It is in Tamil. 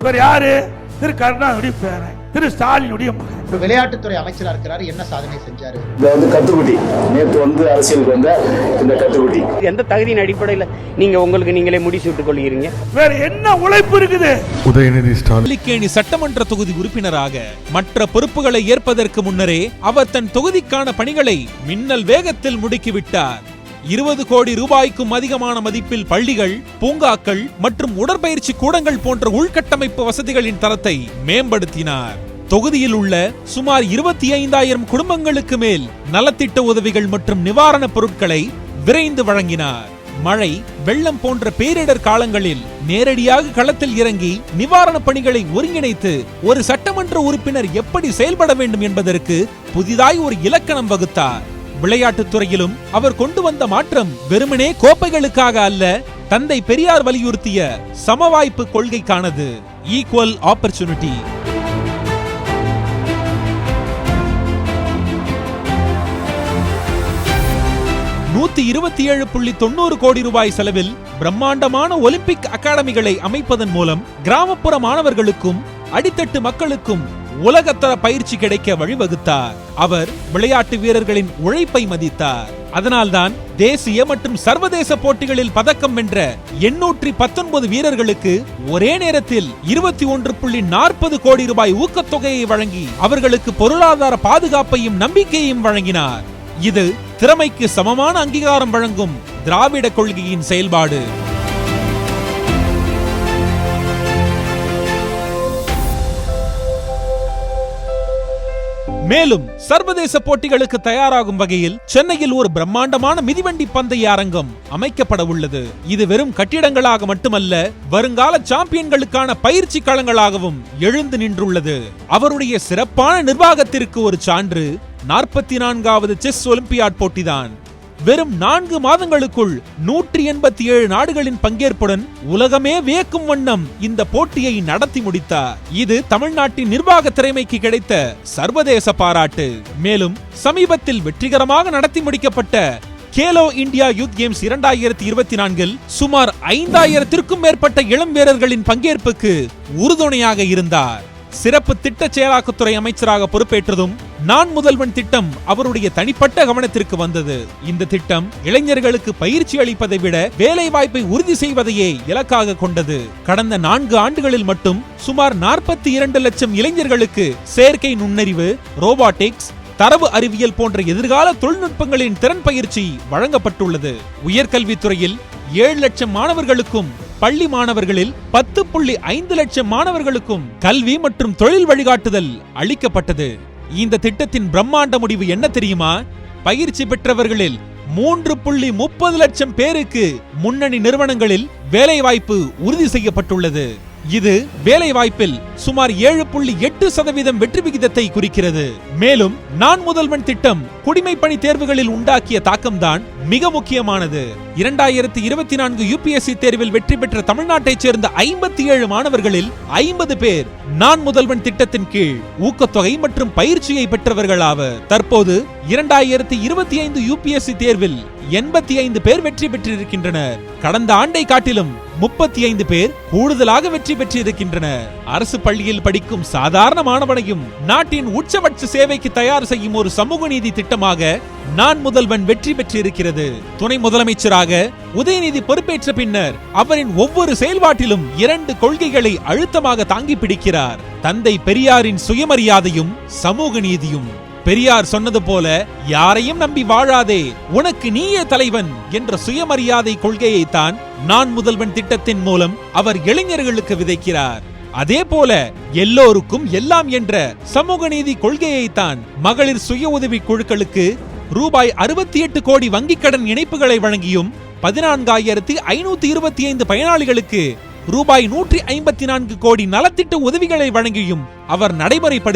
இவர் யாரு? திரு கருணாநிதி பேரன், திரு ஸ்டாலினுடைய மகன். விளையாட்டுத்துறை அமைச்சரா இருக்கிறாரு, என்ன சாதனை செஞ்சாரு? கத்துக்குட்டி நேற்று அரசியலுக்கு வந்த இந்த கத்துக்குட்டி எந்த தகுதியின் அடிப்படையில் நீங்களே முடிச்சு விட்டுக் கொள்கிறீங்க? வேற என்ன உழைப்பு இருக்குது? உதயநிதி ஸ்டாலின் வெள்ளிக்கேணி சட்டமன்ற தொகுதி உறுப்பினராக மற்ற பொறுப்புகளை ஏற்பதற்கு முன்னரே அவர் தன் தொகுதிக்கான பணிகளை மின்னல் வேகத்தில் முடுக்கிவிட்டார். 20 கோடி ரூபாய்க்கும் அதிகமான மதிப்பில் பள்ளிகள், பூங்காக்கள் மற்றும் உடற்பயிற்சி கூடங்கள் போன்ற உள்கட்டமைப்பு வசதிகளின் தரத்தை மேம்படுத்தினார். தொகுதியில் உள்ள சுமார் 25,000 குடும்பங்களுக்கு மேல் நலத்திட்ட உதவிகள் மற்றும் நிவாரணப் பொருட்களை விரைந்து வழங்கினார். மழை, வெள்ளம் போன்ற பேரிடர் காலங்களில் நேரடியாக களத்தில் இறங்கி நிவாரணப் பணிகளை ஒருங்கிணைத்து ஒரு சட்டமன்ற உறுப்பினர் எப்படி செயல்பட வேண்டும் என்பதற்கு புதிதாய் ஒரு இலக்கணம் வகுத்தார். விளையாட்டுத் துறையிலும் அவர் கொண்டு வந்த மாற்றம் வெறுமனே கோப்பைகளுக்காக அல்ல, தந்தை பெரியார் வலியுறுத்திய சமவாய்ப்பு கொள்கைக்கானது. Equal opportunity. $127.90 கோடி செலவில் பிரம்மாண்டமான ஒலிம்பிக் அகாடமிகளை அமைப்பதன் மூலம் கிராமப்புற மாணவர்களுக்கும் அடித்தட்டு மக்களுக்கும் உலகத்தர பயிற்சி கிடைக்க வழிவகுத்தார். அவர் விளையாட்டு வீரர்களின் உழைப்பை மதித்தார். அதனால்தான் தேசிய மற்றும் சர்வதேச போட்டிகளில் பதக்கம் வென்ற 819 வீரர்களுக்கு ஒரே நேரத்தில் $21.40 கோடி ஊக்கத்தொகையை வழங்கி அவர்களுக்கு பொருளாதார பாதுகாப்பையும் நம்பிக்கையையும் வழங்கினார். இது திறமைக்கு சமமான அங்கீகாரம் வழங்கும் திராவிட கொள்கையின் செயல்பாடு. மேலும் சர்வதேச போட்டிகளுக்கு தயாராகும் வகையில் சென்னையில் ஒரு பிரம்மாண்டமான மிதிவண்டி பந்தய அரங்கம் அமைக்கப்பட உள்ளது. இது வெறும் கட்டிடங்களாக மட்டுமல்ல, வருங்கால சாம்பியன்களுக்கான பயிற்சி களங்களாகவும் எழுந்து நின்றுள்ளது. அவருடைய சிறப்பான நிர்வாகத்திற்கு ஒரு சான்று 44வது செஸ் ஒலிம்பியாட் போட்டிதான். வெறும் 4 மாதங்களுக்குள் 187 நாடுகளின் பங்கேற்புடன் உலகமே வியக்கும் வண்ணம் இந்த போட்டியை நடத்தி முடித்தார். இது தமிழ்நாட்டின் நிர்வாக திறமைக்கு கிடைத்த சர்வதேச பாராட்டு. மேலும் சமீபத்தில் வெற்றிகரமாக நடத்தி முடிக்கப்பட்ட கேலோ இந்தியா யூத் கேம்ஸ் 2024 சுமார் 5000த்திற்கும் மேற்பட்ட இளம் வீரர்களின் பங்கேற்புக்கு உறுதுணையாக இருந்தார். சிறப்பு திட்ட செயலாக்கத்துறை அமைச்சராக பொறுப்பேற்றதும் நான் முதல்வன் திட்டம் அவருடைய தனிப்பட்ட கவனத்திற்கு வந்தது. இந்த திட்டம் இளைஞர்களுக்கு பயிற்சி அளிப்பதை விட வேலை வாய்ப்பை உறுதி செய்வதையே இலக்காக கொண்டது. கடந்த 4 ஆண்டுகளில் மட்டும் சுமார் 42 லட்சம் இளைஞர்களுக்கு செயற்கை நுண்ணறிவு, ரோபாட்டிக்ஸ், தரவு அறிவியல் போன்ற எதிர்கால தொழில்நுட்பங்களின் திறன் பயிற்சி வழங்கப்பட்டுள்ளது. உயர்கல்வித்துறையில் 7 லட்சம் மாணவர்களுக்கும், பள்ளி மாணவர்களில் 10.5 லட்சம் மாணவர்களுக்கும் கல்வி மற்றும் தொழில் வழிகாட்டுதல் அளிக்கப்பட்டது. இந்த திட்டத்தின் பிரம்மாண்ட முடிவு என்ன தெரியுமா? பயிற்சி பெற்றவர்களில் 3.30 லட்சம் பேருக்கு முன்னணி நிறுவனங்களில் வேலைவாய்ப்பு உறுதி செய்யப்பட்டுள்ளது. இது வேலைவாய்ப்பில் சுமார் 7.8% வெற்றி விகிதத்தை குறிக்கிறது. மேலும் நான் முதல்வன் திட்டம் குடிமைப் பணி தேர்வுகளில் உண்டாக்கிய தாக்கம்தான் மிக முக்கியமானது. 2024 UPSC தேர்வில் வெற்றி பெற்ற தமிழ்நாட்டைச் சேர்ந்த 57 மாணவர்களில் 50 பேர் நான் முதல்வன் திட்டத்தின் கீழ் ஊக்கத்தொகை மற்றும் பயிற்சியை பெற்றவர்கள் ஆவர். தற்போது 2025 UPSC தேர்வில் 85 பேர் வெற்றி பெற்றிருக்கின்றனர். கடந்த ஆண்டை காட்டிலும் 35 பேர் கூடுதலாக வெற்றி பெற்றிருக்கின்றனர். அரசு பள்ளியில் படிக்கும் சாதாரண மாணவனையும் நாட்டின் உச்சபட்ச சேவைக்கு தயார் செய்யும் ஒரு சமூக நீதி திட்டமாக நான் முதல்வன் வெற்றி பெற்றிருக்கிறது. துணை முதலமைச்சராக உதயநிதி பொறுப்பேற்ற பின்னர் அவரின் ஒவ்வொரு செயல்பாட்டிலும் 2 கொள்கைகளை அழுத்தமாக தாங்கி பிடிக்கிறார். தந்தை பெரியாரின் சுயமரியாதையும் சமூக நீதியும். பெரியார் சொன்னது போல, யாரையும் நம்பி வாழாதே, உனக்கு நீயே தலைவன் என்ற சுயமரியாதை கொள்கையைத்தான் நான் முதல்வன் திட்டத்தின் மூலம் அவர் இளைஞர்களுக்கு விதைக்கிறார். அதே போல எல்லோருக்கும் எல்லாம் என்ற சமூக நீதி கொள்கையைத்தான் மகளிர் சுய உதவி குழுக்களுக்கு ரூபாய் 68 கோடி வங்கிக் கடன் இணைப்புகளை வழங்கியும் 14,525 பயனாளிகளுக்கு ரூபாய் 154 கோடி நலத்திட்ட உதவிகளை வழங்கியும் அவர் நடைமுறைப்படுத்தி